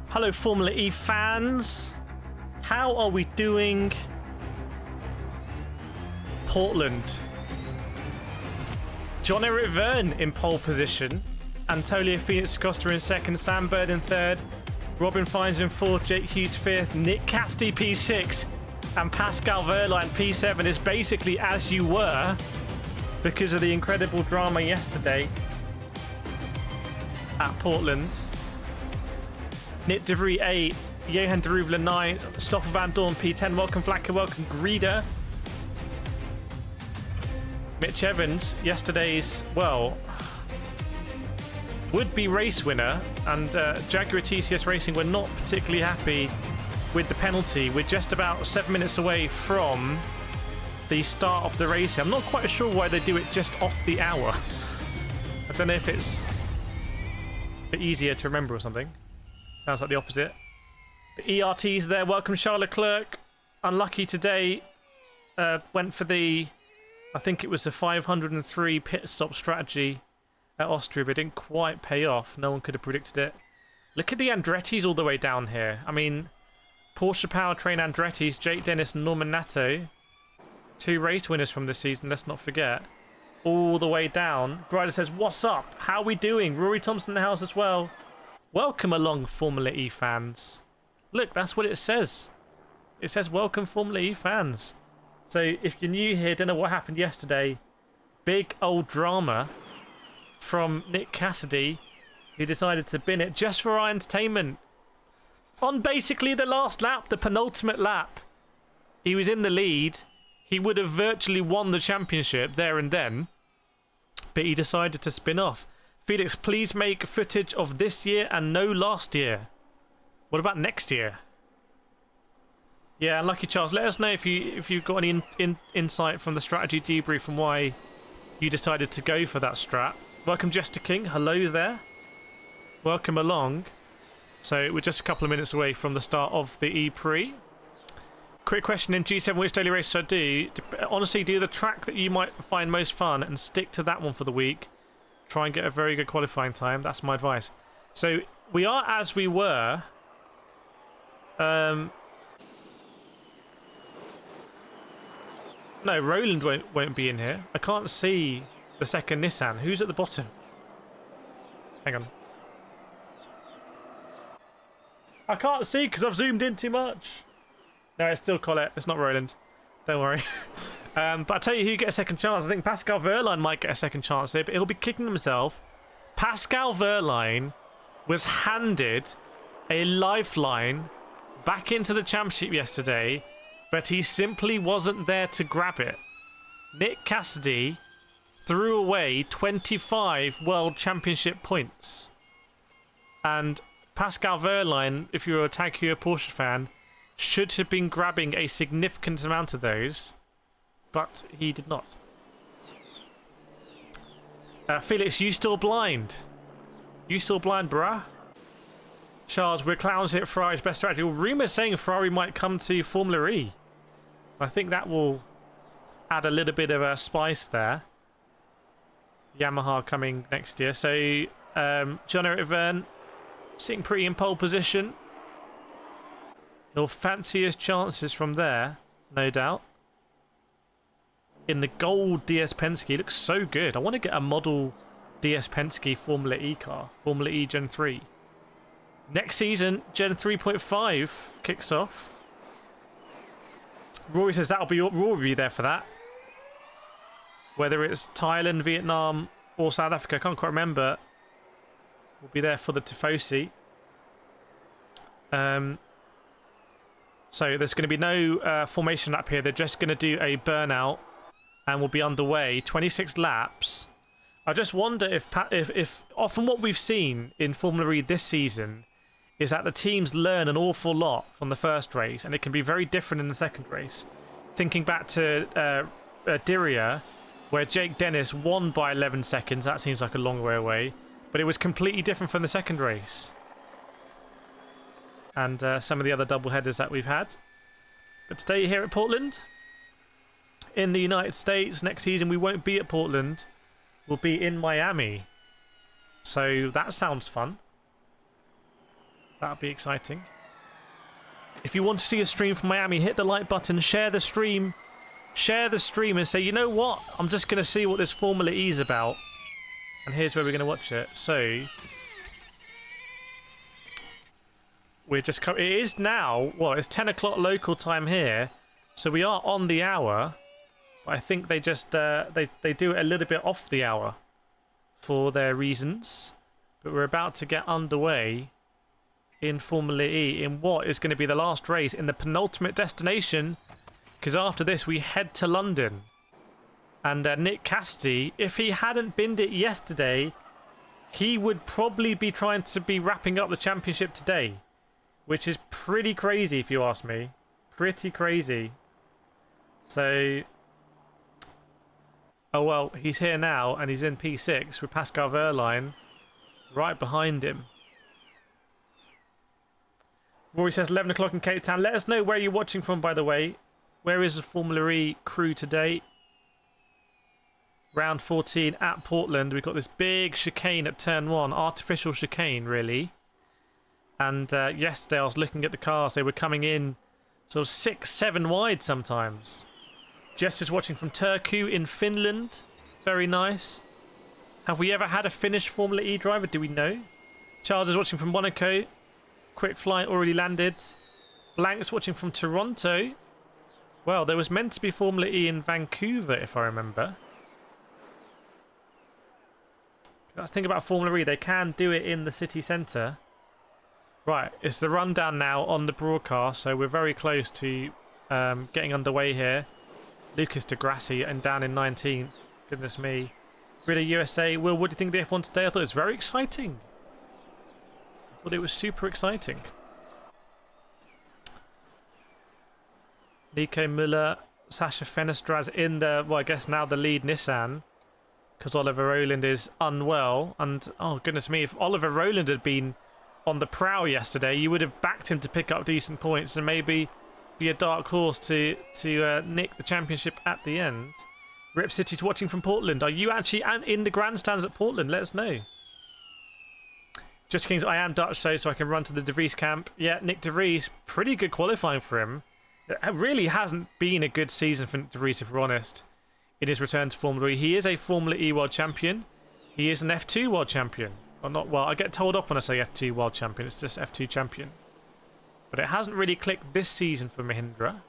Hello, Formula E fans. How are we doing? Portland. John-Eric Vergne in pole position. Antonio Phoenix Costa in second. Sam Bird in third. Robin Fines in fourth. Jake Hughes fifth. Nick Cassidy P6. And Pascal Verline P7 is basically as you were because of the incredible drama yesterday at Portland. Nick DeVries 8, Johan de Rouvelen 9, Stoffel Van Dorn P10, welcome Vlacker, welcome Greeder. Mitch Evans, yesterday's, well, would-be race winner, and Jaguar TCS Racing were not particularly happy with the penalty. We're just about 7 minutes away from the start of the race. I'm not quite sure why they do it just off the hour. I don't know if it's a bit easier to remember or something. Sounds like the opposite. The ERT's there. Welcome, Charles Leclerc. Unlucky today. Went for the, I think it was the 503 pit stop strategy at Austria, but it didn't quite pay off. No one could have predicted it. Look at the Andretti's all the way down here. I mean, Porsche Powertrain Andretti's, Jake Dennis and Norman Nato. 2 race winners from this season, let's not forget. All the way down. Brider says, what's up? How are we doing? Rory Thompson in the house as well. Welcome along, Formula E fans. Look, that's what it says. It says, welcome, Formula E fans. So, if you're new here, don't know what happened yesterday. Big old drama from Nick Cassidy, who decided to bin it just for our entertainment. On basically the last lap, the penultimate lap. He was in the lead. He would have virtually won the championship there and then. But he decided to spin off. Felix, please make footage of this year and no last year. What about next year? Yeah, Lucky Charles, let us know if you've got any insight from the strategy debrief from why you decided to go for that strat. Welcome, Jester King. Hello there. Welcome along. So we're just a couple of minutes away from the start of the E-Prix. Quick question in G7, which daily race should I do? Honestly, do the track that you might find most fun and stick to that one for the week. Try and get a very good qualifying time. That's my advice. So we are as we were. No, Roland won't be in here. I can't see the second Nissan. Who's at the bottom? Hang on. I can't see because I've zoomed in too much. No, it's still Colette. It's not Roland. Don't worry. But I tell you who get a second chance. I think Pascal Verline might get a second chance here, but he'll be kicking himself. Pascal Verline was handed a lifeline back into the championship yesterday, but he simply wasn't there to grab it. Nick Cassidy threw away 25 World Championship points. And Pascal Verline, if you're a Tag Heuer Porsche fan, should have been grabbing a significant amount of those, but he did not. Felix, you still blind? You still blind, bruh? Charles, we're clowns here at Ferrari's best strategy. Well, rumours saying Ferrari might come to Formula E. I think that will add a little bit of a spice there. Yamaha coming next year. So, John-Eric Vergne sitting pretty in pole position. He'll fancy his chances from there, no doubt. In the gold DS Penske, looks so good. I want to get a model DS Penske Formula E car, Formula E Gen 3. Next season, Gen 3.5 kicks off. Rory says Rory will be there for that. Whether it's Thailand, Vietnam, or South Africa, I can't quite remember. We'll be there for the Tifosi. So there's going to be no formation lap here. They're just going to do a burnout and we'll be underway. 26 laps. I just wonder if often what we've seen in Formula E this season is that the teams learn an awful lot from the first race and it can be very different in the second race. Thinking back to Diriyah, where Jake Dennis won by 11 seconds. That seems like a long way away. But it was completely different from the second race. And some of the other double headers that we've had. But today here at Portland, in the United States, next season we won't be at Portland. We'll be in Miami. So that sounds fun. That'll be exciting. If you want to see a stream from Miami, hit the like button, share the stream. Share the stream and say, you know what? I'm just going to see what this Formula E is about. And here's where we're going to watch it. So, we're just... It is now... Well, it's 10 o'clock local time here. So we are on the hour. But I think they just... they do it a little bit off the hour. For their reasons. But we're about to get underway in Formula E. In what is going to be the last race in the penultimate destination. Because after this, we head to London. And Nick Cassidy, if he hadn't binned it yesterday, he would probably be trying to be wrapping up the championship today. Which is pretty crazy, if you ask me. Pretty crazy. So... Oh, well, he's here now, and he's in P6 with Pascal Verline right behind him. Rory says 11 o'clock in Cape Town. Let us know where you're watching from, by the way. Where is the Formula E crew today? Round 14 at Portland. We've got this big chicane at turn 1. Artificial chicane, really. And yesterday I was looking at the cars. They were coming in sort of 6, 7 wide sometimes. Jess is watching from Turku in Finland. Very nice. Have we ever had a Finnish Formula E driver? Do we know? Charles is watching from Monaco. Quick flight already landed. Blank's watching from Toronto. Well, there was meant to be Formula E in Vancouver, if I remember. Let's think about Formula E. They can do it in the city centre. Right, it's the rundown now on the broadcast, so we're very close to getting underway here. Lucas de Grassi and down in 19th. Goodness me. Gridder USA. Will, what do you think of the F1 today? I thought it was very exciting. I thought it was super exciting. Nico Müller, Sasha Fenestraz in the, well, I guess now the lead Nissan, because Oliver Rowland is unwell. And, oh, goodness me, if Oliver Rowland had been on the prowl yesterday, you would have backed him to pick up decent points and maybe be a dark horse to nick the championship at the end. Rip City's watching from Portland. Are you actually in the grandstands at Portland? Let us know. Just Kings, I am Dutch though, so I can run to the De Vries camp. Yeah, Nick De Vries, pretty good qualifying for him. It really hasn't been a good season for Nick De Vries, if we're honest, in his return to Formula E. He is a Formula E World Champion. He is an F2 World Champion. Or not, well, I get told off when I say F2 World Champion. It's just F2 Champion. But it hasn't really clicked this season for Mahindra.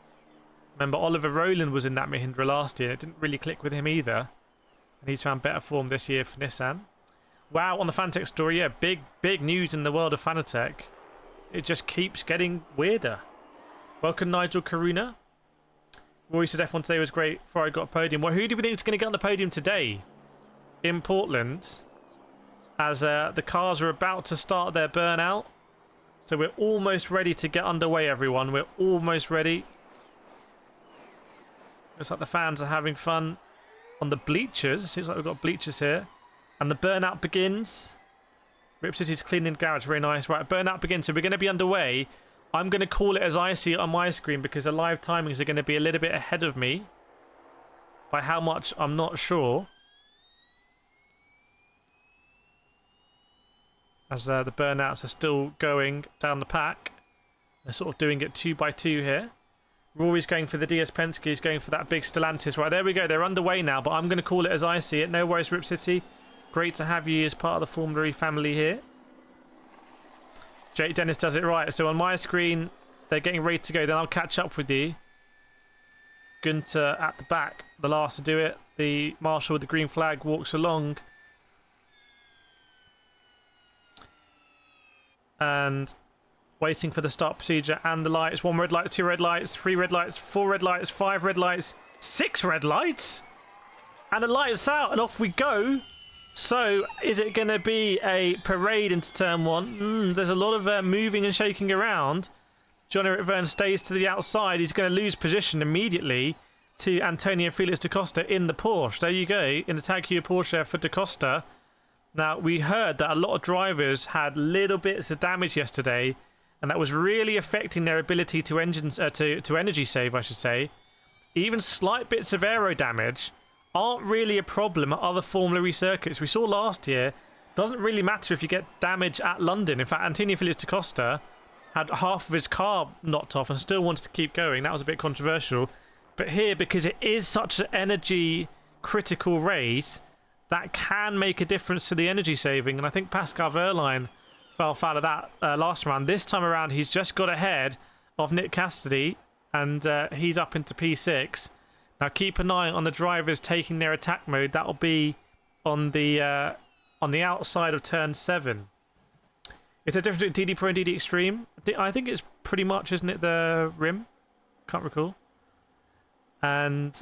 Remember, Oliver Rowland was in that Mahindra last year. It didn't really click with him either. And he's found better form this year for Nissan. Wow, on the Fanatec story, yeah, big news in the world of Fanatec. It just keeps getting weirder. Welcome, Nigel Karuna. Roy said F1 today was great before I got a podium. Well, who do we think is going to get on the podium today in Portland? As the cars are about to start their burnout. So we're almost ready to get underway, everyone. We're almost ready. Looks like the fans are having fun on the bleachers. Seems like we've got bleachers here. And the burnout begins. Rip City's cleaning garage. Very nice. Right, burnout begins. So we're going to be underway. I'm going to call it as I see it on my screen because the live timings are going to be a little bit ahead of me. By how much, I'm not sure. As the burnouts are still going down the pack. They're sort of doing it 2 by 2 here. Rory's going for the DS Penske. He's going for that big Stellantis. Right, there we go. They're underway now, but I'm going to call it as I see it. No worries, Rip City. Great to have you as part of the Formula E family here. Jake Dennis does it right. So on my screen, they're getting ready to go. Then I'll catch up with you. Gunter at the back, the last to do it. The marshal with the green flag walks along. And waiting for the start procedure and the lights. 1 red light, 2 red lights, 3 red lights, 4 red lights, 5 red lights, 6 red lights. And the lights out and off we go. So, is it going to be a parade into turn 1? There's a lot of moving and shaking around. John-Eric Verne stays to the outside. He's going to lose position immediately to Antonio Felix da Costa in the Porsche. There you go, in the Tag Heuer Porsche for da Costa. Now, we heard that a lot of drivers had little bits of damage yesterday, and that was really affecting their ability to energy save, I should say. Even slight bits of aero damage aren't really a problem at other Formula E circuits. We saw last year Doesn't really matter if you get damage at London. In fact, Antonio Felix da Costa had half of his car knocked off and still wanted to keep going. That was a bit controversial. But here, because it is such an energy critical race, that can make a difference to the energy saving. And I think Pascal Verline fell foul of that last round. This time around, he's just got ahead of Nick Cassidy, and he's up into P6. Now keep an eye on the drivers taking their attack mode. That'll be on the outside of turn 7. Is there a difference between DD Pro and DD Extreme? I think it's pretty much, isn't it, the rim? Can't recall. And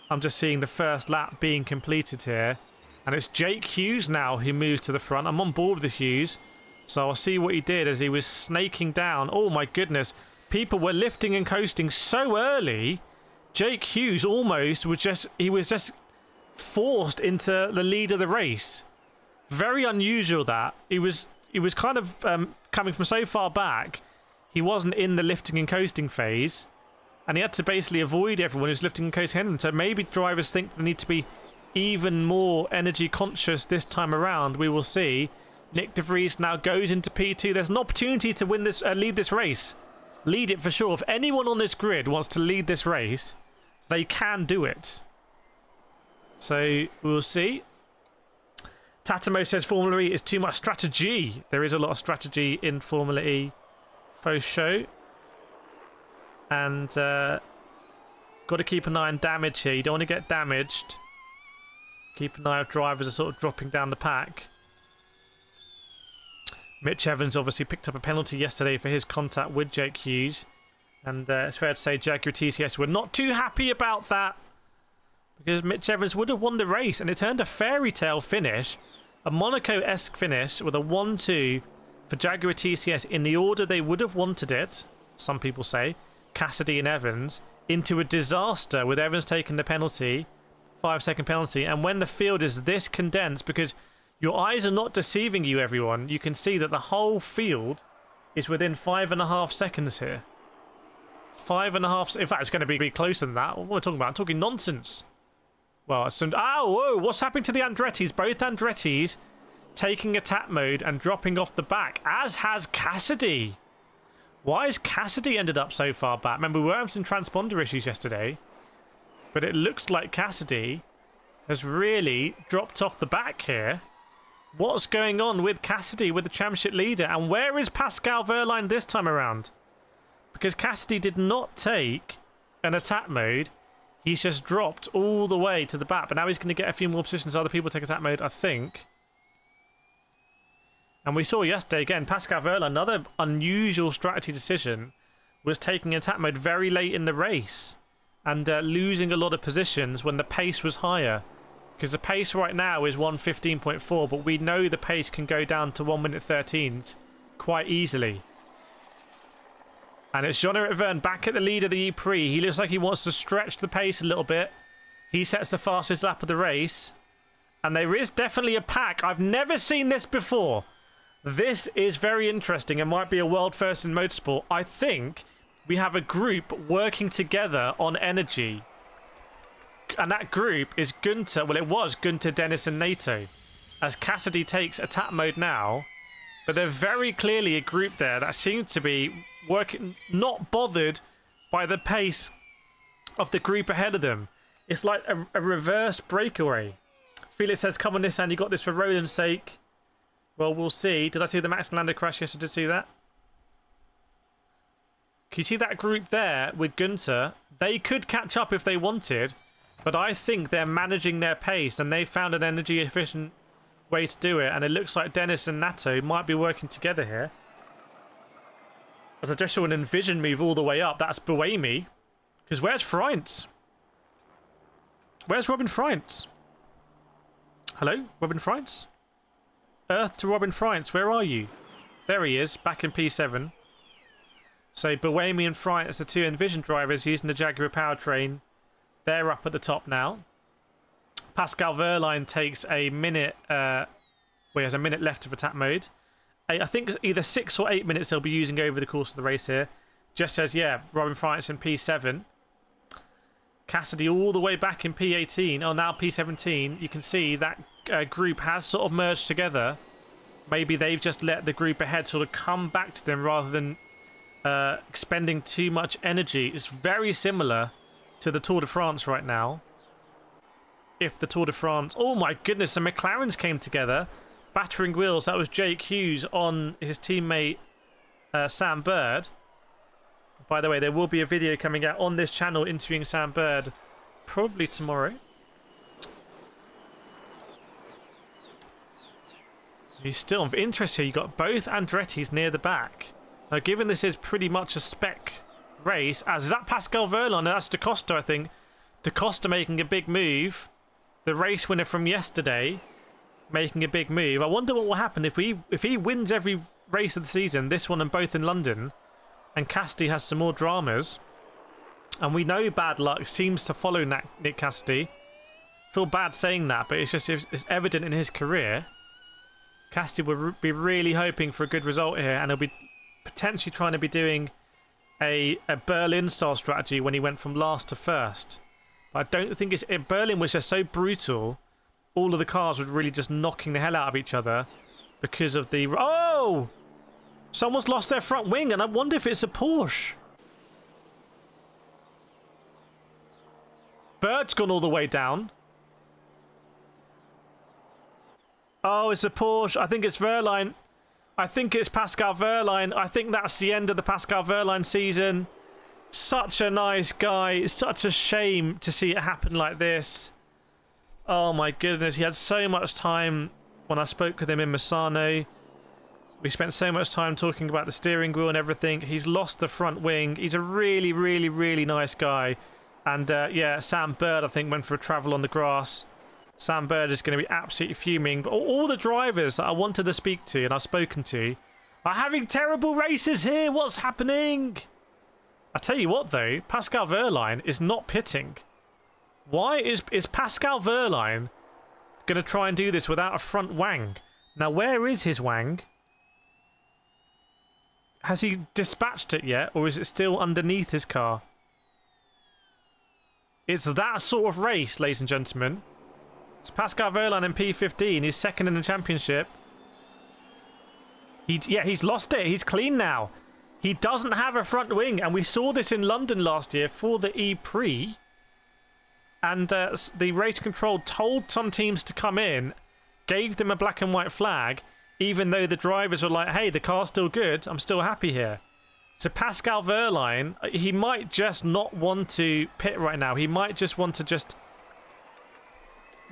I'm just seeing the first lap being completed here. And it's Jake Hughes now who moves to the front. I'm on board with the Hughes. So I'll see what he did as he was snaking down. Oh my goodness. People were lifting and coasting so early. Jake Hughes almost was just forced into the lead of the race. Very unusual that. He was kind of coming from so far back. He wasn't in the lifting and coasting phase. And he had to basically avoid everyone who's lifting and coasting. So maybe drivers think they need to be even more energy conscious this time around. We will see. Nick de Vries now goes into P2. There's an opportunity to win this, lead this race. Lead it for sure. If anyone on this grid wants to lead this race, they can do it. So we'll see. Tatamo says Formula E is too much strategy. There is a lot of strategy in Formula E. Faux show. And got to keep an eye on damage here. You don't want to get damaged. Keep an eye on drivers are sort of dropping down the pack. Mitch Evans obviously picked up a penalty yesterday for his contact with Jake Hughes. And it's fair to say Jaguar TCS were not too happy about that. Because Mitch Evans would have won the race. And it turned a fairy tale finish. A Monaco-esque finish with a 1-2 for Jaguar TCS in the order they would have wanted it. Some people say. Cassidy and Evans. Into a disaster with Evans taking the penalty. 5-second penalty. And when the field is this condensed, because your eyes are not deceiving you, everyone. You can see that the whole field is within 5.5 seconds here. 5.5. In fact, it's going to be closer than that. What am I talking about? I'm talking nonsense. Well, it's some... Oh, whoa, what's happening to the Andrettis? Both Andrettis taking attack mode and dropping off the back, as has Cassidy. Why has Cassidy ended up so far back? Remember, we were having some transponder issues yesterday, but it looks like Cassidy has really dropped off the back here. What's going on with Cassidy, with the championship leader? And where is Pascal Verline this time around? Because Cassidy did not take an attack mode. He's just dropped all the way to the back. But now he's going to get a few more positions. Other people take attack mode, I think. And we saw yesterday, again, Pascal Verline, another unusual strategy decision, was taking attack mode very late in the race. And losing a lot of positions when the pace was higher. Because the pace right now is 1:15.4, but we know the pace can go down to 1:13 quite easily. And it's Jean-Eric Verne back at the lead of the E-Prix. He looks like he wants to stretch the pace a little bit. He sets the fastest lap of the race. And there is definitely a pack. I've never seen this before. This is very interesting. It might be a world first in motorsport. I think we have a group working together on energy. And that group is Gunter. Well, it was Gunter, Dennis and NATO. As Cassidy takes attack mode now. But they're very clearly a group there that seems to be working, not bothered by the pace of the group ahead of them. It's like a reverse breakaway. Felix says, come on, Nissan, you got this for Roland's sake. Well, we'll see. Did I see the Max and Lando crash? Yes, I did see that. Can you see that group there with Gunter? They could catch up if they wanted. But I think they're managing their pace and they found an energy efficient way to do it. And it looks like Dennis and Nato might be working together here. As I just saw an Envision move all the way up. That's Buemi. Because where's Freintz? Where's Robin Freintz? Hello, Robin Freintz? Earth to Robin Freintz, where are you? There he is, back in P7. So Buemi and Freintz, the two Envision drivers using the Jaguar powertrain. They're up at the top now. Pascal Verline takes a minute. Well, he has a minute left of attack mode. I think either 6 or 8 minutes they'll be using over the course of the race here. Just says, yeah, Robin Freintz in P7. Cassidy all the way back in P18. Oh, now P17. You can see that group has sort of merged together. Maybe they've just let the group ahead sort of come back to them rather than expending too much energy. It's very similar to the Tour de France right now. If the Tour de France... Oh my goodness, the McLarens came together. Battering wheels. That was Jake Hughes on his teammate Sam Bird. By the way, there will be a video coming out on this channel interviewing Sam Bird probably tomorrow. He's still of interest here. You've got both Andretti's near the back. Now, given this is pretty much a spec race, as is that Pascal Verline, that's Da Costa, I think. Da Costa making a big move. The race winner from yesterday making a big move. I wonder what will happen if he wins every race of the season, this one and both in London, and Cassidy has some more dramas. And we know bad luck seems to follow Nick Cassidy. Feel bad saying that, but it's evident in his career. Cassidy would be really hoping for a good result here, and he'll be potentially trying to be doing a Berlin-style strategy when he went from last to first. But I don't think Berlin was just so brutal. All of the cars were really just knocking the hell out of each other because of the... Oh! Someone's lost their front wing, and I wonder if it's a Porsche. Bird's gone all the way down. Oh, it's a Porsche. I think it's Verline. I think it's Pascal Verline. I think that's the end of the Pascal Verline season. Such a nice guy. It's such a shame to see it happen like this. Oh my goodness. He had so much time when I spoke with him in Misano. We spent so much time talking about the steering wheel and everything. He's lost the front wing. He's a really, really, really nice guy. And yeah, Sam Bird, I think, went for a travel on the grass. Sam Bird is going to be absolutely fuming. But all the drivers that I wanted to speak to and I've spoken to are having terrible races here. What's happening? I tell you what, though, Pascal Verline is not pitting. Why is Pascal Verline going to try and do this without a front wang? Now, where is his wang? Has he dispatched it yet, or is it still underneath his car? It's that sort of race, ladies and gentlemen. It's Pascal Verline in P15. He's second in the championship. He's lost it. He's clean now. He doesn't have a front wing, and we saw this in London last year for the E-Prix. And the race control told some teams to come in, gave them a black and white flag, even though the drivers were like, hey, the car's still good, I'm still happy here. So Pascal Verline, he might just not want to pit right now. He might just want to just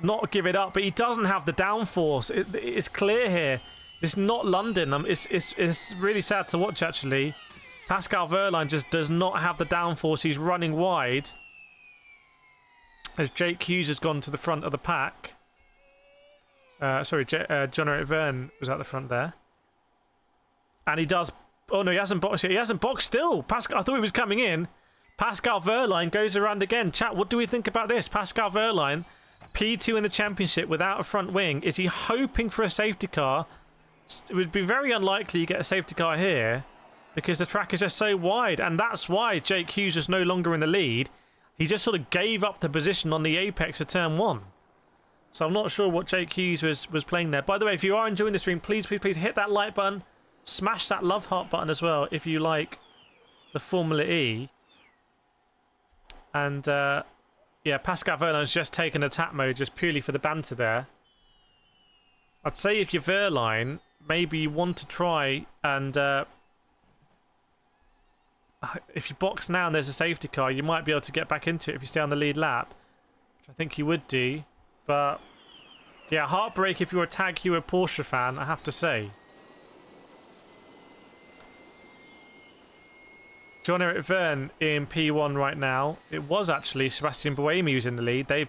not give it up, but he doesn't have the downforce. It's clear here. It's not London. It's really sad to watch, actually. Pascal Verline just does not have the downforce. He's running wide. As Jake Hughes has gone to the front of the pack. Sorry, John Verne was at the front there. And he does... Oh, no, he hasn't boxed yet. He hasn't boxed still. Pascal, I thought he was coming in. Pascal Verline goes around again. Chat, what do we think about this? Pascal Verline, P2 in the championship without a front wing. Is he hoping for a safety car? It would be very unlikely you get a safety car here because the track is just so wide. And that's why Jake Hughes is no longer in the lead. He just sort of gave up the position on the apex of turn 1. So I'm not sure what Jake Hughes was playing there. By the way, if you are enjoying the stream, please hit that like button. Smash that love heart button as well if you like the Formula E. And yeah, Pascal Verline's just taken attack mode just purely for the banter there. I'd say if you're Verline, maybe you want to try and if you box now and there's a safety car, you might be able to get back into it if you stay on the lead lap, which I think you would do. But yeah, heartbreak if you're a Tag Heuer Porsche fan, I have to say. John-Eric Verne in P1 right now. It was actually Sebastian Buemi who's in the lead. They've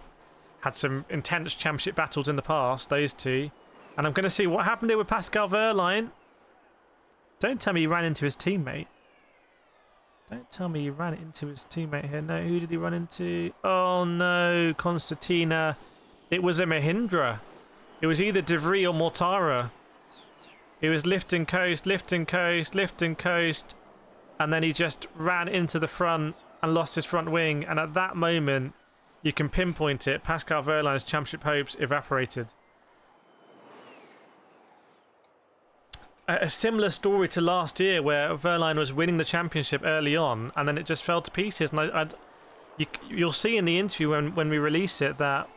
had some intense championship battles in the past, those two. And I'm going to see what happened here with Pascal Verline. Don't tell me he ran into his teammate. Don't tell me he ran into his teammate here. No, who did he run into? Oh no, Constantina. It was a Mahindra. It was either De Vries or Mortara. It was lift and coast, lift and coast, lift and coast. And then he just ran into the front and lost his front wing. And at that moment, you can pinpoint it. Pascal Verline's championship hopes evaporated. a similar story to last year where Verline was winning the championship early on and then it just fell to pieces. And you'll see in the interview when we release it that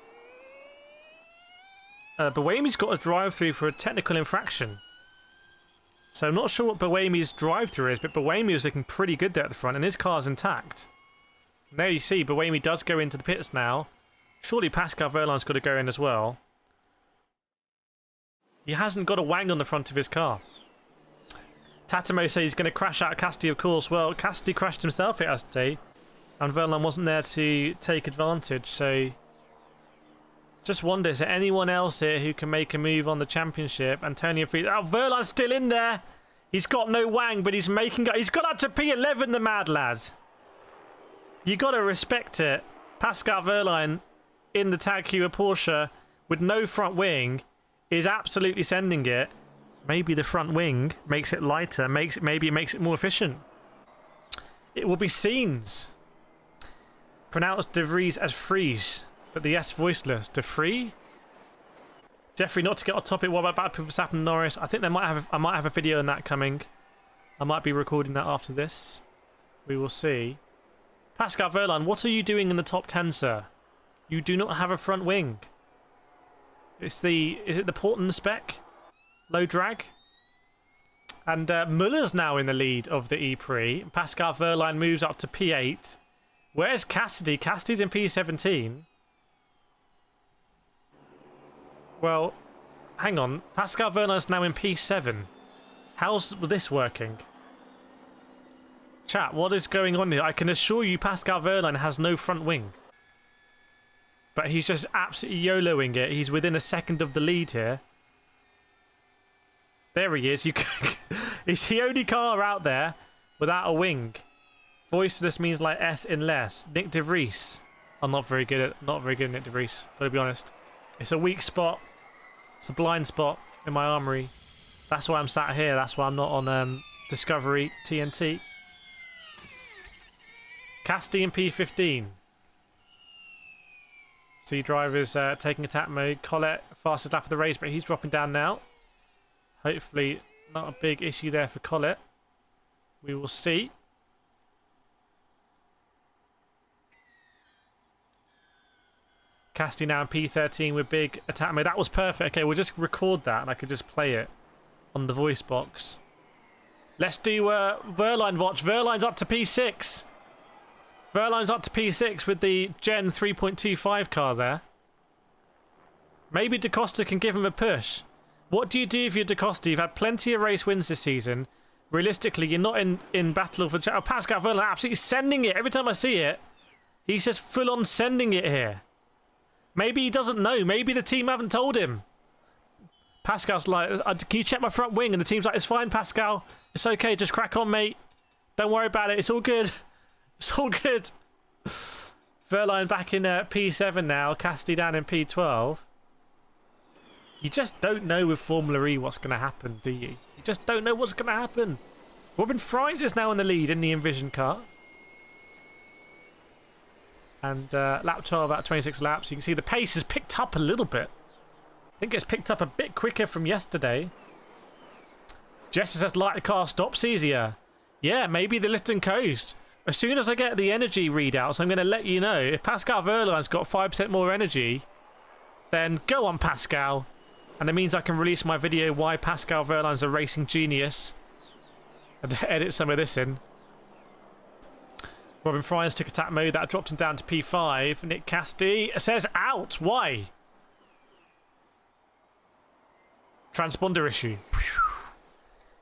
Buemi's got a drive-through for a technical infraction. So I'm not sure what Buemi's drive-through is, but Buemi was looking pretty good there at the front and his car's intact. And there you see, Buemi does go into the pits now. Surely Pascal Verline's got to go in as well. He hasn't got a wang on the front of his car. Tatamo says he's going to crash out Cassidy, of course. Well, Cassidy crashed himself yesterday, and Verline wasn't there to take advantage, so... Just wonder, is there anyone else here who can make a move on the championship? Antonio Free... Oh, Verline's still in there! He's got no wang, but he's making... He's got up to P11, the mad lad! You got to respect it. Pascal Verline in the tag queue of Porsche with no front wing is absolutely sending it. Maybe the front wing makes it lighter, maybe it makes it more efficient. It will be scenes. Pronounced De Vries as Fries, but the S voiceless. De Vries? Jeffrey, not to get off topic, what about bad people for Verstappen and Norris? I think I might have a video on that coming. I might be recording that after this. We will see. Pascal Verline, what are you doing in the top 10, sir? You do not have a front wing. Is it the Portland spec? Low drag? And Muller's now in the lead of the E-Prix. Pascal Verline moves up to P8. Where's Cassidy? Cassidy's in P17. Well, hang on. Pascal Verline's now in P7. How's this working? Chat, what is going on here? I can assure you Pascal Verline has no front wing. But he's just absolutely YOLOing it. He's within a second of the lead here. There he is. He's the only car out there without a wing. Voiceless means like S in less. Nick De Vries. I'm not very good at Nick De Vries, gotta be honest. It's a weak spot. It's a blind spot in my armory. That's why I'm sat here. That's why I'm not on Discovery TNT. Casti in P15. C drivers taking attack mode. Colette, fastest lap of the race, but he's dropping down now. Hopefully not a big issue there for Colette. We will see. Casti now in P13 with big attack mode. That was perfect. Okay, we'll just record that and I could just play it on the voice box. Let's do Verline watch. Verline's up to P6. Verline's up to P6 with the Gen 3.25 car there. Maybe Da Costa can give him a push. What do you do if you're Da Costa? You've had plenty of race wins this season. Realistically, you're not in battle for... Oh, Pascal Verline absolutely sending it. Every time I see it, he's just full-on sending it here. Maybe he doesn't know. Maybe the team haven't told him. Pascal's like, can you check my front wing? And the team's like, it's fine, Pascal. It's okay. Just crack on, mate. Don't worry about it. It's all good. It's all good. Verline back in P7 now. Cassidy down in P12. You just don't know with Formula E what's going to happen, do you? You just don't know what's going to happen. Robin Fries is now in the lead in the Envision car. And lap 12 out of 26 laps. You can see the pace has picked up a little bit. I think it's picked up a bit quicker from yesterday. Jester says lighter car stops easier. Yeah, maybe the lift and coast. As soon as I get the energy readouts, I'm going to let you know. If Pascal Verline's got 5% more energy, then go on, Pascal. And it means I can release my video why Pascal Verline's a racing genius. And edit some of this in. Robin Fries took attack mode. That drops him down to P5. Nick Casti says out. Why? Transponder issue.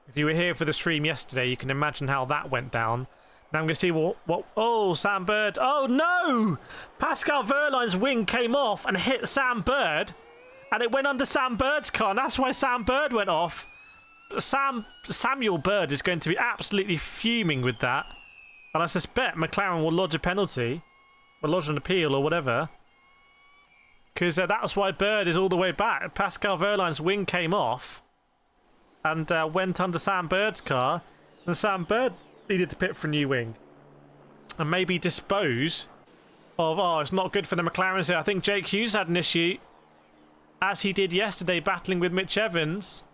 If you were here for the stream yesterday, you can imagine how that went down. Now I'm going to see what... Oh, Sam Bird. Oh, no! Pascal Verline's wing came off and hit Sam Bird. And it went under Sam Bird's car. And that's why Sam Bird went off. Samuel Bird is going to be absolutely fuming with that. And I suspect McLaren will lodge a penalty. Or lodge an appeal or whatever. Because that's why Bird is all the way back. Pascal Verline's wing came off. And went under Sam Bird's car. And Sam Bird needed to pit for a new wing. And maybe dispose of... Oh, it's not good for the McLarens here. I think Jake Hughes had an issue. As he did yesterday, battling with Mitch Evans.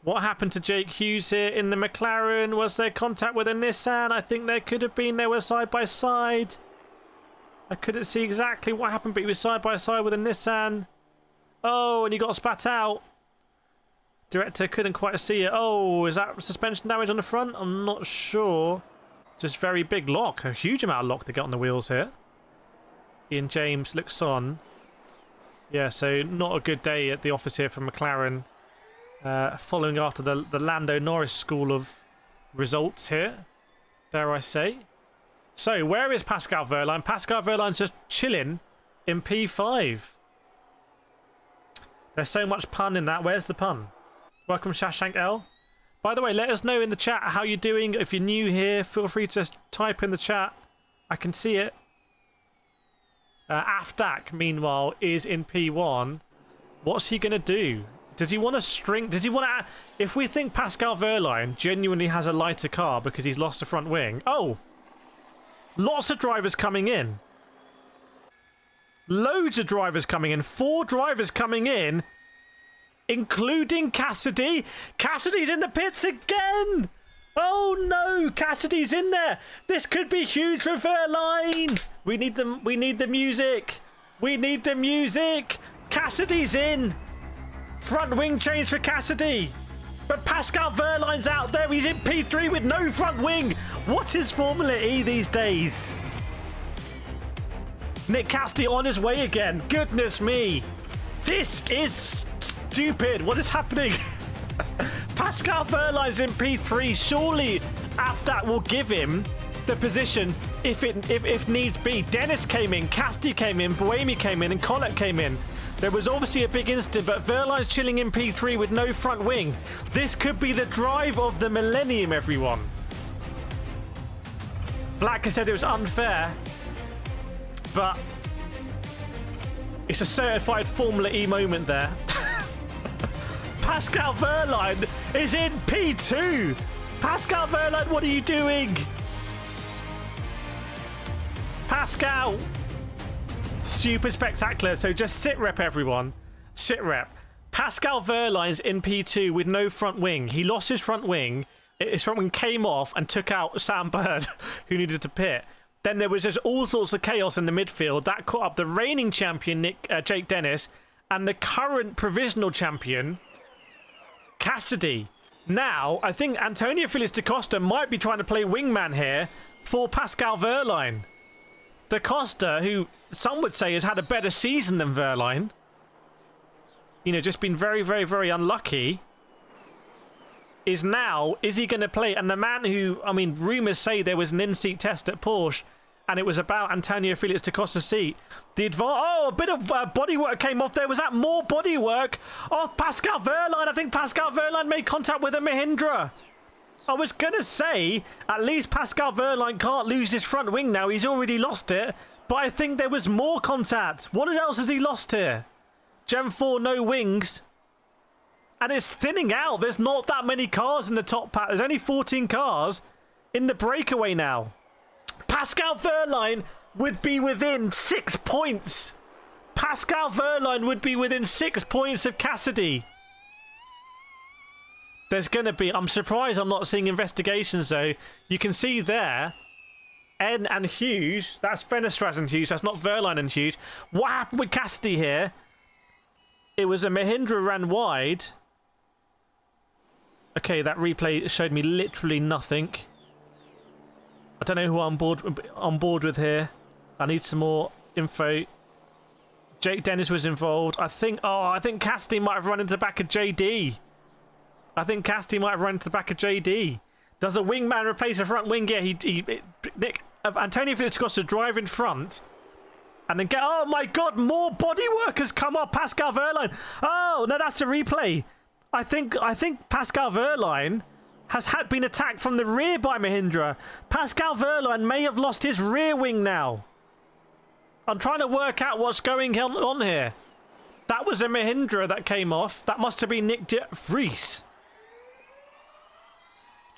What happened to Jake Hughes here in the McLaren? Was there contact with a Nissan? I think there could have been. They were side by side. I couldn't see exactly what happened, but he was side by side with a Nissan. Oh, and he got spat out. Director couldn't quite see it. Oh, is that suspension damage on the front? I'm not sure. Just very big lock. A huge amount of lock they got on the wheels here. Ian James looks on. Yeah, so not a good day at the office here for McLaren. Following after the Lando Norris school of results here, dare I say. So, where is Pascal Verline? Pascal Verline's just chilling in P5. There's so much pun in that. Where's the pun? Welcome, Shashank L. By the way, let us know in the chat how you're doing. If you're new here, feel free to just type in the chat. I can see it. Afdak, meanwhile, is in P1. What's he going to do? Does he want to string... Does he want to... If we think Pascal Verline genuinely has a lighter car because he's lost the front wing... Oh! Lots of drivers coming in. Loads of drivers coming in. 4 drivers coming in, including Cassidy. Cassidy's in the pits again! Oh no! Cassidy's in there! This could be huge for Verline! We need the music! We need the music! Cassidy's in! Front wing change for Cassidy. But Pascal Verline's out there. He's in P3 with no front wing. What is Formula E these days? Nick Cassidy on his way again. Goodness me. This is stupid. What is happening? Pascal Verline's in P3. Surely Afdat will give him the position if needs be. Dennis came in. Cassidy came in. Buemi came in. And Collett came in. There was obviously a big incident, but Verline's chilling in P3 with no front wing. This could be the drive of the millennium, everyone. Black has said it was unfair, but it's a certified Formula E moment there. Pascal Verline is in P2. Pascal Verline, what are you doing? Pascal. Super spectacular. So just sit rep, everyone. Sit rep. Pascal Verline's in P2 with no front wing. He lost his front wing. His front wing came off and took out Sam Bird, who needed to pit. Then there was just all sorts of chaos in the midfield. That caught up the reigning champion, Jake Dennis, and the current provisional champion, Cassidy. Now, I think Antonio Felix da Costa might be trying to play wingman here for Pascal Verline. Da Costa, who some would say has had a better season than Verline, you know, just been very, very, very unlucky, is he going to play? And the man who, I mean, rumours say there was an in-seat test at Porsche, and it was about Antonio Felix da Costa's seat. A bit of bodywork came off there. Was that more bodywork off Pascal Verline? I think Pascal Verline made contact with a Mahindra. I was going to say, at least Pascal Verline can't lose his front wing now. He's already lost it. But I think there was more contact. What else has he lost here? Gen 4, no wings. And it's thinning out. There's not that many cars in the top pack. There's only 14 cars in the breakaway now. Pascal Verline would be within 6 points. Pascal Verline would be within 6 points of Cassidy. There's going to be... I'm surprised I'm not seeing investigations, though. You can see there, N and Hughes. That's Fenestras and Hughes. That's not Verline and Hughes. What happened with Cassidy here? It was a Mahindra ran wide. Okay, that replay showed me literally nothing. I don't know who I'm on board with here. I need some more info. Jake Dennis was involved. I think Cassidy might have run into the back of JD. Does a wingman replace a front wing? Yeah, Nick, Antonio Felix da Costa drive in front and then get... Oh my God, more bodywork has come up. Pascal Verline. Oh, no, that's a replay. I think Pascal Verline has been attacked from the rear by Mahindra. Pascal Verline may have lost his rear wing now. I'm trying to work out what's going on here. That was a Mahindra that came off. That must have been Nick de Vries.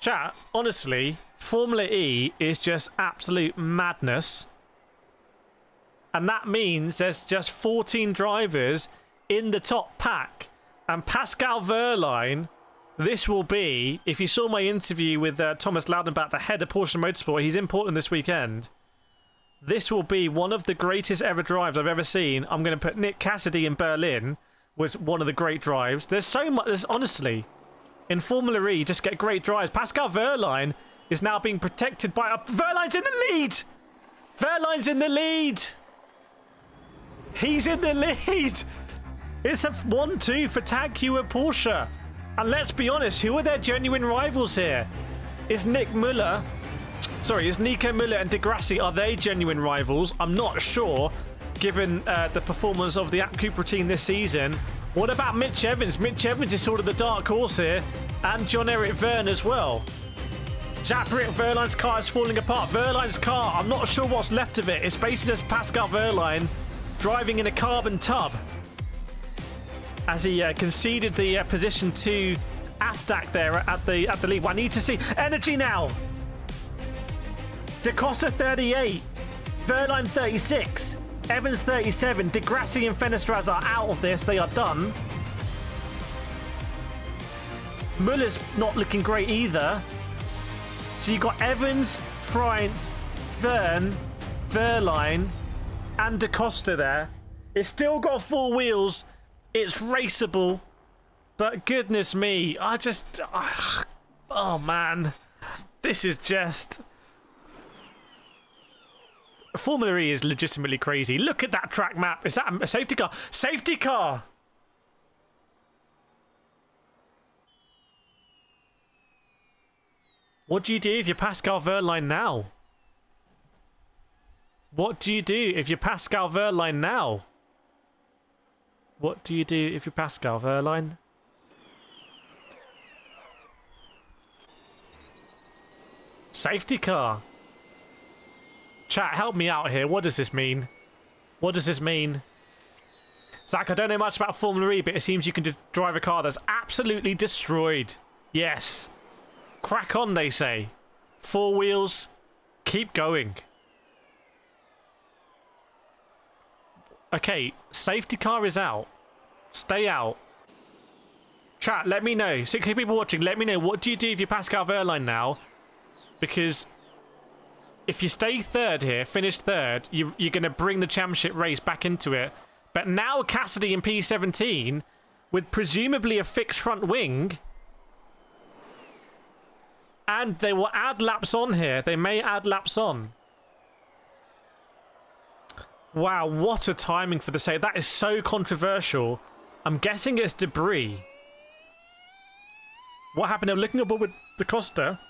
Chat, honestly, Formula E is just absolute madness. And that means there's just 14 drivers in the top pack. And Pascal Verline This will be, if you saw my interview with Thomas Loudenbach, the head of Porsche Motorsport, he's in Portland this weekend. This will be one of the greatest ever drives I've ever seen. I'm going to put Nick Cassidy in Berlin, was one of the great drives. There's so much, honestly, in Formula E, just get great drives. Pascal Verline is now being protected by Verline's in the lead! Verline's in the lead! He's in the lead! It's a 1-2 for Tag Heuer Porsche. And let's be honest, who are their genuine rivals here? Is Nico Müller and De Grassi, are they genuine rivals? I'm not sure, given the performance of the App Cooper team this season. What about Mitch Evans? Mitch Evans is sort of the dark horse here, and John-Eric Verne as well. Jacques-Britt Verline's car is falling apart. Verline's car, I'm not sure what's left of it. It's basically just Pascal Verline driving in a carbon tub, as he conceded the position to Afdak there at the lead. Well, I need to see energy now. Da Costa 38, Verline 36, Evans 37. De Grassi and Fenestraz are out of this. They are done. Muller's not looking great either. So you've got Evans, Freins, Verne, Verline, and Da Costa there. It's still got 4 wheels. It's raceable, but goodness me, oh man, this is just... Formula E is legitimately crazy. Look at that track map. Is that a safety car? Safety car! What do you do if you're Pascal Verline now? What do you do if you're Pascal Verline now? What do you do if you're Pascal Verline? Safety car. Chat, help me out here. What does this mean? What does this mean? Zach, I don't know much about Formula E, but it seems you can just drive a car that's absolutely destroyed. Yes. Crack on, they say. 4 wheels. Keep going. Okay, safety car is out. Stay out. Chat, let me know. 60 people watching, let me know. What do you do if you're Pascal Verline now? Because if you stay third here, finish third, you're going to bring the championship race back into it. But now Cassidy in P17, with presumably a fixed front wing, and they will add laps on here. They may add laps on. Wow, what a timing for the save. That is so controversial. I'm guessing it's debris. What happened? They were looking above with Da Costa.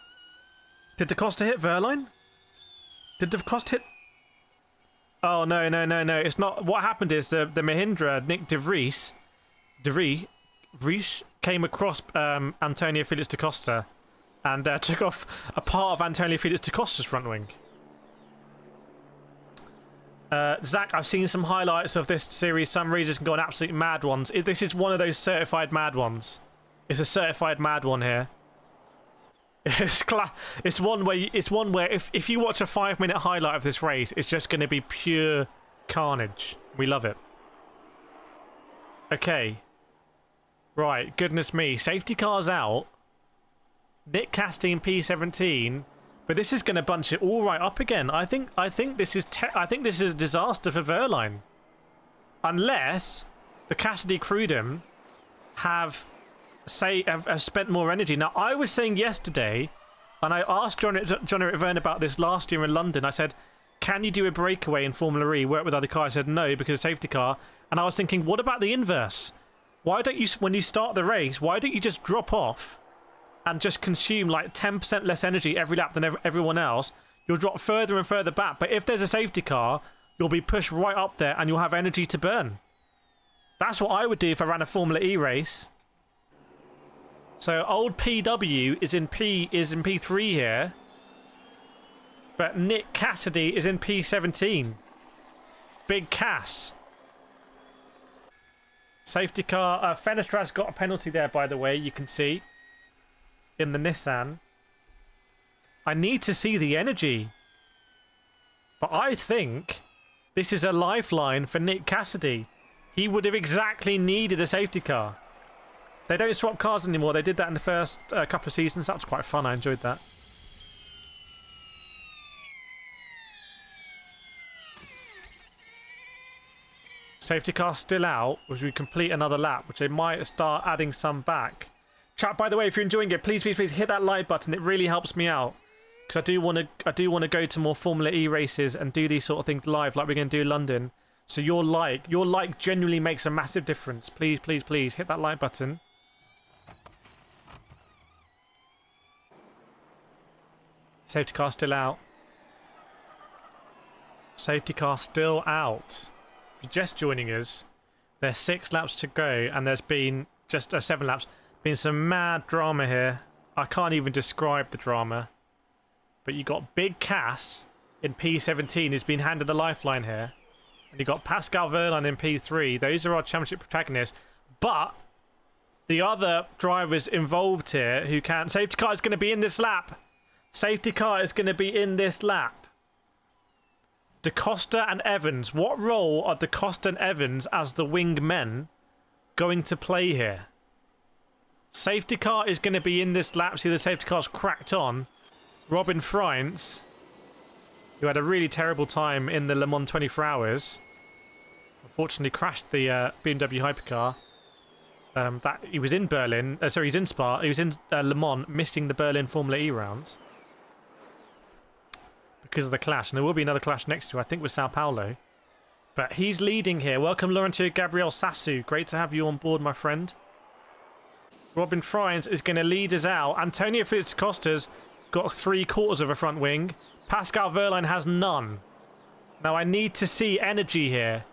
Did Da Costa hit Verline? Did Da Costa hit... Oh, no. It's not... What happened is the Mahindra, Nick De Vries came across Antonio Felix Da Costa and took off a part of Antonio Felix Da Costa's front wing. Zach, I've seen some highlights of this series. Some readers can go on absolute mad ones. This is one of those certified mad ones. It's a certified mad one here. It's one where if you watch a 5-minute highlight of this race, it's just going to be pure carnage. We love it. Okay. Right, goodness me. Safety car's out. Nick Cassidy in P17. But this is going to bunch it all right up again. I think this is a disaster for Verline, unless the Cassidy Crudum have spent more energy. Now, I was saying yesterday, and I asked John-Eric Verne about this last year in London. I said, "Can you do a breakaway in Formula E? Work with other cars?" I said no because of safety car. And I was thinking, what about the inverse? Why don't you, when you start the race, why don't you just drop off and just consume like 10% less energy every lap than everyone else? You'll drop further and further back. But if there's a safety car, you'll be pushed right up there and you'll have energy to burn. That's what I would do if I ran a Formula E race. So old PW is in P3 here. But Nick Cassidy is in P17. Big Cass. Safety car. Fenestraz got a penalty there, by the way, you can see. In the Nissan. I need to see the energy. But I think this is a lifeline for Nick Cassidy. He would have exactly needed a safety car. They don't swap cars anymore. They did that in the first couple of seasons. That was quite fun. I enjoyed that. Safety car still out as we complete another lap, which they might start adding some back. Chat, by the way, if you're enjoying it, please hit that like button. It really helps me out because I do want to go to more Formula E races and do these sort of things live, like we're going to do London. So your like genuinely makes a massive difference. Please hit that like button. Safety car still out. Safety car still out. If you're just joining us, there's 6 laps to go, and there's been just 7 laps. Been some mad drama here. I can't even describe the drama. But you got Big Cass in P17 who's been handed a lifeline here. And you got Pascal Verline in P3. Those are our championship protagonists. But the other drivers involved here who can... Safety car is going to be in this lap. Safety car is going to be in this lap. Da Costa and Evans. What role are Da Costa and Evans as the wing men going to play here? Safety car is going to be in this lap. See, the safety car's cracked on. Robin Friends, who had a really terrible time in the Le Mans 24 Hours, unfortunately crashed the BMW hypercar. That he was in Berlin. Sorry, he's in Spa. He was in Le Mans, missing the Berlin Formula E rounds because of the clash. And there will be another clash next to, I think, with Sao Paulo. But he's leading here. Welcome, Laurentio Gabriel Sassu. Great to have you on board, my friend. Robin Friends is going to lead us out. Antonio Felix Costa's got 3/4 of a front wing. Pascal Verline has none. Now, I need to see energy here.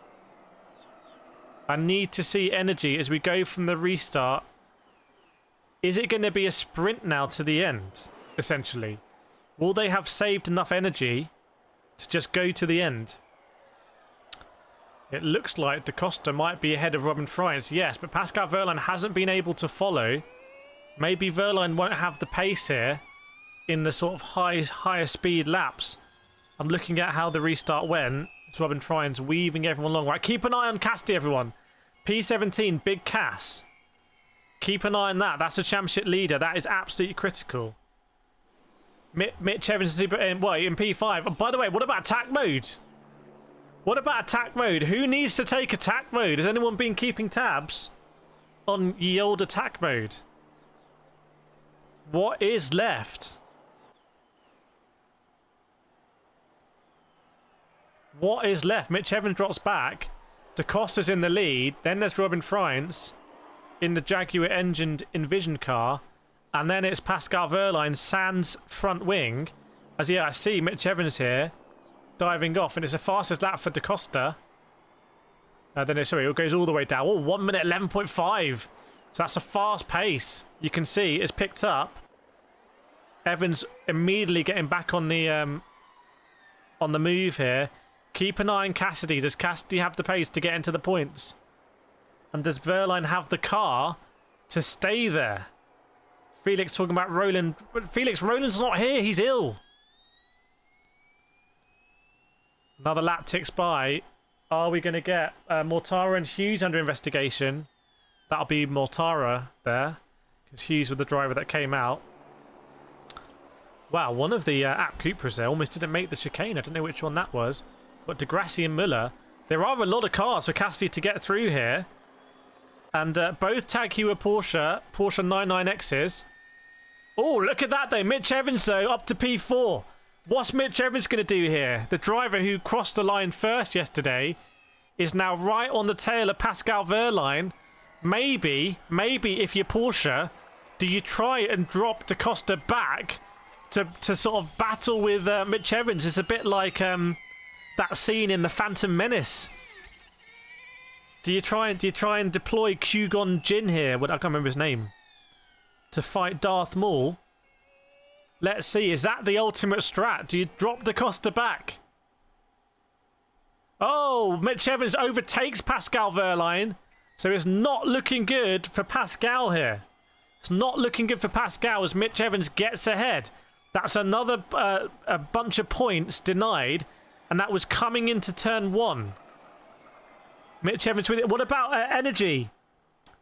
I need to see energy as we go from the restart. Is it going to be a sprint now to the end, essentially? Will they have saved enough energy to just go to the end? It looks like Da Costa might be ahead of Robin Friends, yes, but Pascal Verline hasn't been able to follow. Maybe Verline won't have the pace here in the sort of higher speed laps. I'm looking at how the restart went. It's Robin Friends weaving everyone along. Right, keep an eye on Casti, everyone. P17, Big Cass. Keep an eye on that. That's a championship leader. That is absolutely critical. Mitch Evans in P5. And by the way, what about attack mode? What about attack mode? Who needs to take attack mode? Has anyone been keeping tabs on ye old attack mode? What is left? What is left? Mitch Evans drops back. Da Costa's in the lead. Then there's Robin Friends in the Jaguar engined Envision car. And then it's Pascal Verline, sans front wing. As I see Mitch Evans here diving off. And it's the fastest lap for Da Costa. Then it goes all the way down. Oh, 1 minute 11.5. So that's a fast pace. You can see it's picked up. Evans immediately getting back on the move here. Keep an eye on Cassidy. Does Cassidy have the pace to get into the points? And does Verline have the car to stay there? Felix talking about Roland. Roland's not here. He's ill. Another lap ticks by. Are we going to get Mortara and Hughes under investigation? That'll be Mortara there. Because Hughes was the driver that came out. Wow, one of the App Cupras there almost didn't make the chicane. I don't know which one that was. But Degrassi and Muller. There are a lot of cars for Cassidy to get through here. And both Tag Heuer Porsche 99Xs. Oh, look at that though. Mitch Evans though, up to P4. What's Mitch Evans going to do here? The driver who crossed the line first yesterday is now right on the tail of Pascal Verline. Maybe if you're Porsche, do you try and drop Da Costa back to sort of battle with Mitch Evans? It's a bit like that scene in The Phantom Menace. Do you try and deploy Qui-Gon Jinn here? I can't remember his name. To fight Darth Maul. Let's see. Is that the ultimate strat? Do you drop Da Costa back? Oh, Mitch Evans overtakes Pascal Verline. So it's not looking good for Pascal here. It's not looking good for Pascal as Mitch Evans gets ahead. That's another a bunch of points denied. And that was coming into turn 1. Mitch Evans with it. What about energy?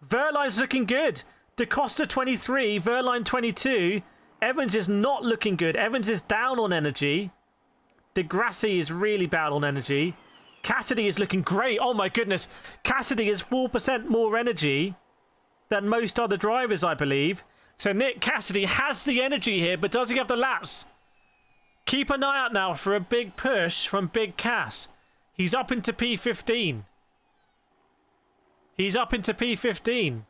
Verline's looking good. Da Costa 23, Verline 22. Evans is not looking good. Evans is down on energy. De Grassi is really bad on energy. Cassidy is looking great. Oh my goodness. Cassidy is 4% more energy than most other drivers, I believe. So Nick Cassidy has the energy here, but does he have the laps? Keep an eye out now for a big push from Big Cass. He's up into P15. He's up into P15.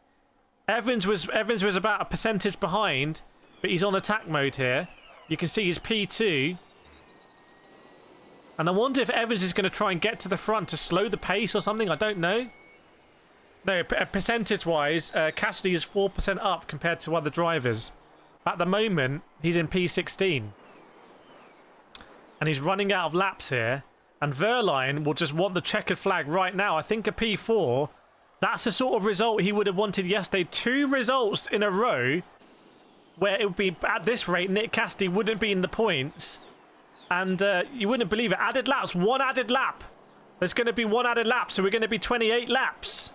Evans was about a percentage behind, but he's on attack mode here. You can see he's P2. And I wonder if Evans is going to try and get to the front to slow the pace or something. I don't know. No, percentage-wise, Cassidy is 4% up compared to other drivers. At the moment, he's in P16. And he's running out of laps here. And Verline will just want the checkered flag right now. I think a P4, that's the sort of result he would have wanted yesterday. 2 results in a row where it would be, at this rate, Nick Cassidy wouldn't be in the points. And you wouldn't believe it. Added laps. 1 added lap. There's going to be 1 added lap. So we're going to be 28 laps.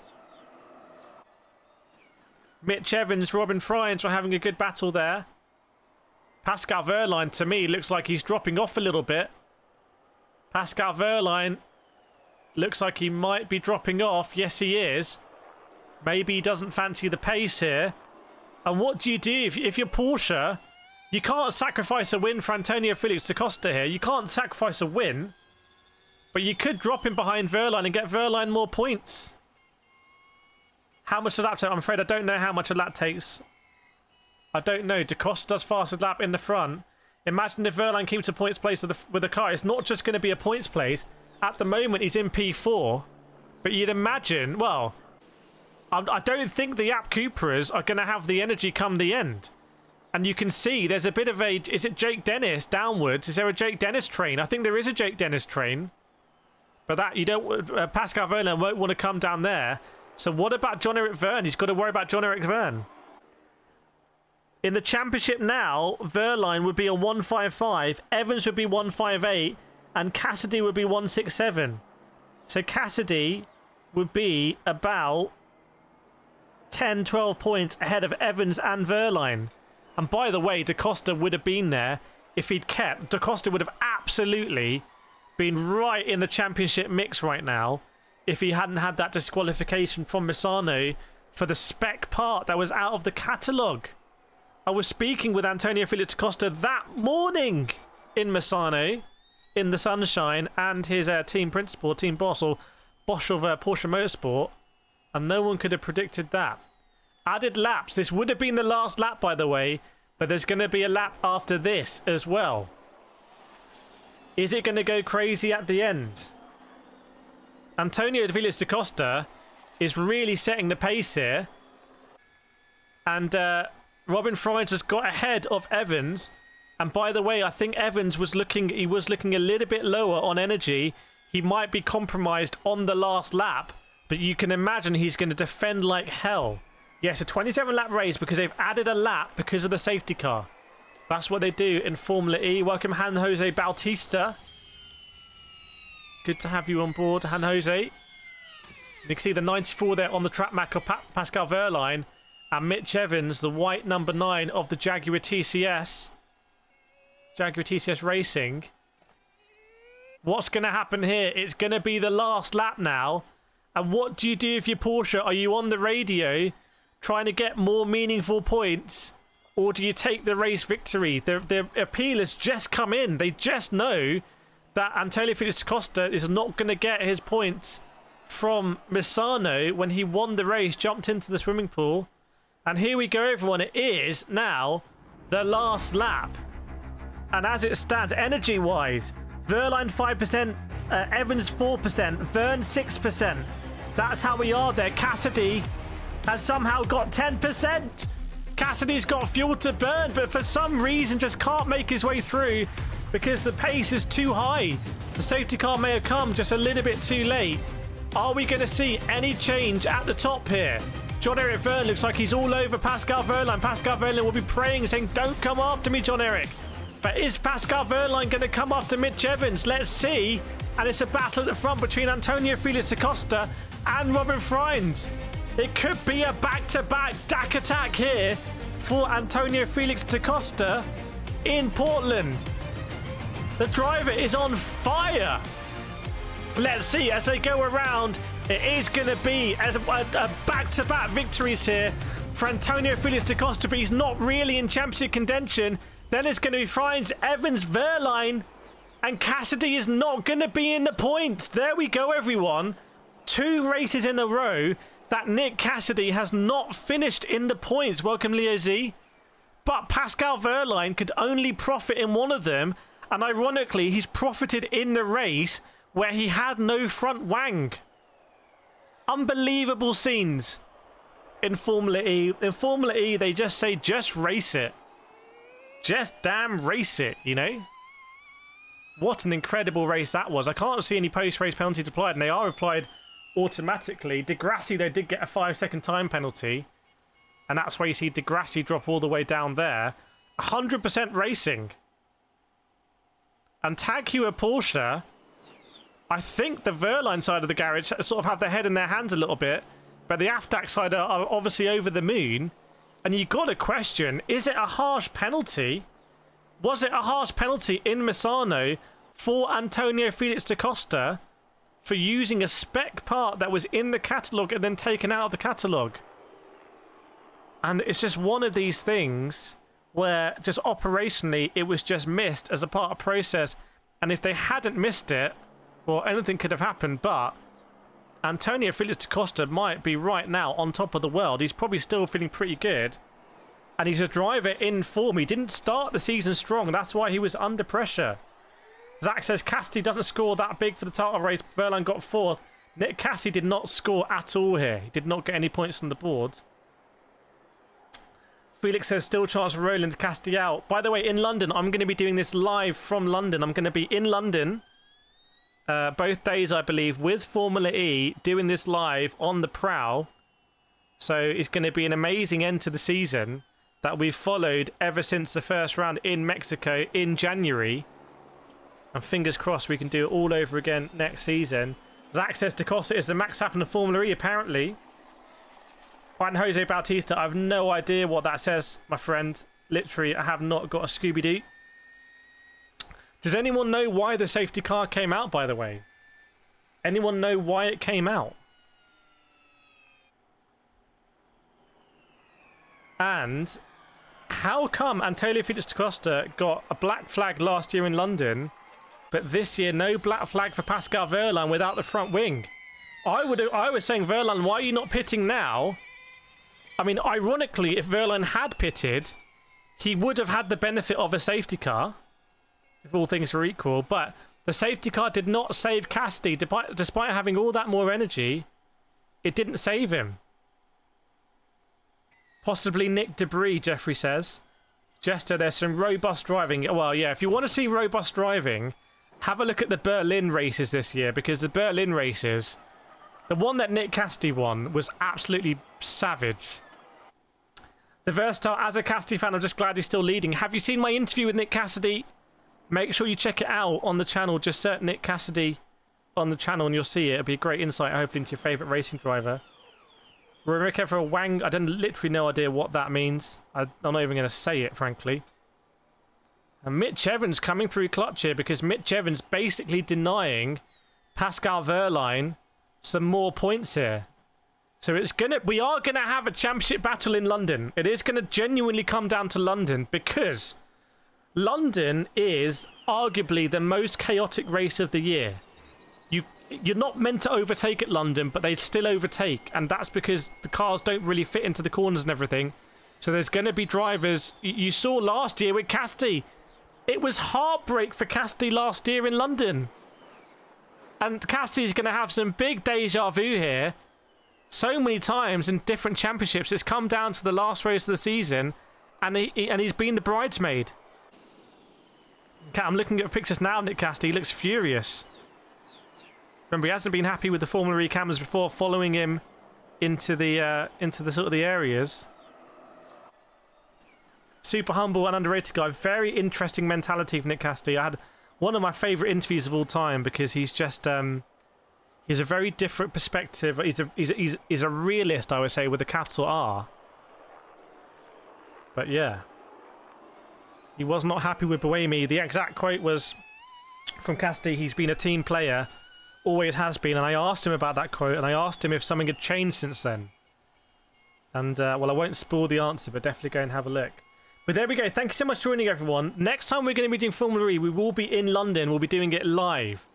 Mitch Evans, Robin Fryans were having a good battle there. Pascal Verline, to me, looks like he's dropping off a little bit. Pascal Verline looks like he might be dropping off. Yes, he is. Maybe he doesn't fancy the pace here. And what do? If you're Porsche... You can't sacrifice a win for Antonio Felix da Costa here. You can't sacrifice a win. But you could drop him behind Verline and get Verline more points. How much does that take? I'm afraid I don't know how much a lap takes. I don't know. Da Costa's fastest lap in the front. Imagine if Verline keeps a points place with the car. It's not just going to be a points place. At the moment, he's in P4. But you'd imagine, well, I don't think the App Cupras are going to have the energy come the end. And you can see there's a bit of a... Is it Jake Dennis downwards? Is there a Jake Dennis train? I think there is a Jake Dennis train. But that you don't... Pascal Verlaine won't want to come down there. So what about John-Eric Verne? He's got to worry about John-Eric Verne. In the championship now, Verline would be a 155. Evans would be 158. And Cassidy would be 167. So Cassidy would be about 10, 12 points ahead of Evans and Verline. And by the way, Da Costa would have been there if he'd kept. Da Costa would have absolutely been right in the championship mix right now if he hadn't had that disqualification from Misano for the spec part that was out of the catalogue. I was speaking with Antonio Felix da Costa that morning in Misano, in the sunshine, and his team principal, team boss, or Bosch of Porsche Motorsport, and no one could have predicted that. Added laps. This would have been the last lap, by the way, but there's going to be a lap after this as well. Is it going to go crazy at the end? Antonio Felix da Costa is really setting the pace here. And Robin Fryans has got ahead of Evans. And by the way, I think Evans was looking a little bit lower on energy. He might be compromised on the last lap, but you can imagine he's going to defend like hell. Yes, a 27-lap race because they've added a lap because of the safety car. That's what they do in Formula E. Welcome, Han Jose Bautista. Good to have you on board, Han Jose. You can see the 94 there on the track mark of Pascal Verline. And Mitch Evans, the white number 9 of the Jaguar TCS. Jaguar TCS Racing. What's going to happen here? It's going to be the last lap now. And what do you do if you're Porsche? Are you on the radio trying to get more meaningful points, or do you take the race victory? The appeal has just come in. They just know that Antonio Felix da Costa is not going to get his points from Misano when he won the race, jumped into the swimming pool. And here we go, everyone. It is now the last lap. And as it stands, energy-wise, Verline 5%, Evans 4%, Verne 6%. That's how we are there. Cassidy has somehow got 10%. Cassidy's got fuel to burn, but for some reason just can't make his way through because the pace is too high. The safety car may have come just a little bit too late. Are we going to see any change at the top here? John-Eric Verne looks like he's all over Pascal Verline. Pascal Verline will be praying, saying, don't come after me, John-Eric. But is Pascal Verline going to come after Mitch Evans? Let's see. And it's a battle at the front between Antonio Felix da Costa and Robin Fryans. It could be a back-to-back DAC attack here for Antonio Felix da Costa in Portland. The driver is on fire. Let's see as they go around. It is going to be a back-to-back victories here for Antonio Felix da Costa, but he's not really in championship contention. Then it's going to be Fines, Evans, Verline, and Cassidy is not going to be in the points. There we go, everyone. 2 races in a row that Nick Cassidy has not finished in the points. Welcome, Leo Z. But Pascal Verline could only profit in one of them, and ironically, he's profited in the race where he had no front wang. Unbelievable scenes in Formula E. In Formula E, they just say, just race it. Just damn race it, you know? What an incredible race that was. I can't see any post-race penalties applied, and they are applied automatically. De Grassi, though, did get a 5-second time penalty, and that's why you see De Grassi drop all the way down there. 100% racing. And Tag Heuer Porsche, I think the Verline side of the garage sort of have their head in their hands a little bit, but the AFDAC side are obviously over the moon. And you've got to question, is it a harsh penalty? Was it a harsh penalty in Misano for Antonio Felix da Costa for using a spec part that was in the catalogue and then taken out of the catalogue? And it's just one of these things where just operationally it was just missed as a part of process. And if they hadn't missed it, well, anything could have happened. But Antonio Felix da Costa might be right now on top of the world. He's probably still feeling pretty good. And he's a driver in form. He didn't start the season strong. That's why he was under pressure. Zach says Cassidy doesn't score that big for the title race. Verline got 4th. Nick Cassidy did not score at all here. He did not get any points on the board. Felix says still chance for Roland Cassidy out. By the way, in London, I'm going to be doing this live from London. I'm going to be in London both days, I believe, with Formula E, doing this live on the prow. So it's going to be an amazing end to the season that we've followed ever since the first round in Mexico in January. And fingers crossed we can do it all over again next season. Zach says da Costa is the Max Verstappen of Formula E, apparently. Juan Jose Bautista, I have no idea what that says, my friend. Literally, I have not got a Scooby-Doo. Does anyone know why the safety car came out, by the way? Anyone know why it came out? And how come Antonio Felix da Costa got a black flag last year in London, but this year no black flag for Pascal Verline without the front wing? I was saying, Verline, why are you not pitting now? I mean, ironically, if Verline had pitted, he would have had the benefit of a safety car, if all things were equal. But the safety car did not save Cassidy. Despite having all that more energy, it didn't save him. Possibly Nick Debris, Jeffrey says. Jester, there's some robust driving. Well, yeah, if you want to see robust driving, have a look at the Berlin races this year, because the Berlin races, the one that Nick Cassidy won was absolutely savage. The Versatile, as a Cassidy fan, I'm just glad he's still leading. Have you seen my interview with Nick Cassidy? Make sure you check it out on the channel. Just search Nick Cassidy on the channel and you'll see it. It'll be a great insight, hopefully, into your favourite racing driver. Rebecca for a Wang. I don't literally no idea what that means. I'm not even going to say it, frankly. And Mitch Evans coming through clutch here, because Mitch Evans basically denying Pascal Verline some more points here. So we are gonna have a championship battle in London. It is gonna genuinely come down to London, because London is arguably the most chaotic race of the year. You're not meant to overtake at London, but they still overtake, and that's because the cars don't really fit into the corners and everything. So there's going to be drivers. You saw last year with Cassidy. It was heartbreak for Cassidy last year in London. And Cassidy's going to have some big deja vu here. So many times in different championships, it's come down to the last race of the season, and he's been the bridesmaid. Okay, I'm looking at pictures now, Nick Cassidy. He looks furious. Remember, he hasn't been happy with the Formula E cameras before following him into the sort of the areas. Super humble and underrated guy. Very interesting mentality of Nick Cassidy. I had one of my favourite interviews of all time, because he's just He's a very different perspective. He's a realist, I would say, with a capital R. But yeah, he was not happy with Buemi. The exact quote was from Cassidy, he's been a team player, always has been. And I asked him about that quote, and I asked him if something had changed since then. And, well, I won't spoil the answer, but definitely go and have a look. But there we go. Thank you so much for joining, everyone. Next time we're going to be doing Formula E, we will be in London. We'll be doing it live.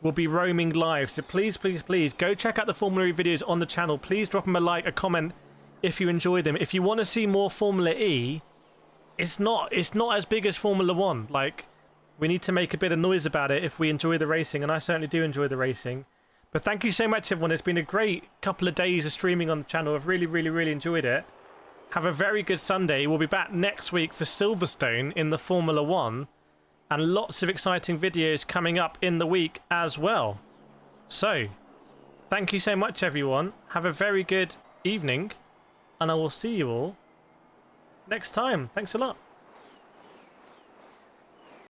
We'll be roaming live. So please, please, please, go check out the Formula E videos on the channel. Please drop them a like, a comment, if you enjoy them. If you want to see more Formula E, it's not as big as Formula 1. Like, we need to make a bit of noise about it if we enjoy the racing, and I certainly do enjoy the racing. But thank you so much, everyone. It's been a great couple of days of streaming on the channel. I've really, really, really enjoyed it. Have a very good Sunday. We'll be back next week for Silverstone in the Formula 1, and lots of exciting videos coming up in the week as well. So, thank you so much, everyone. Have a very good evening, and I will see you all next time. Thanks a lot.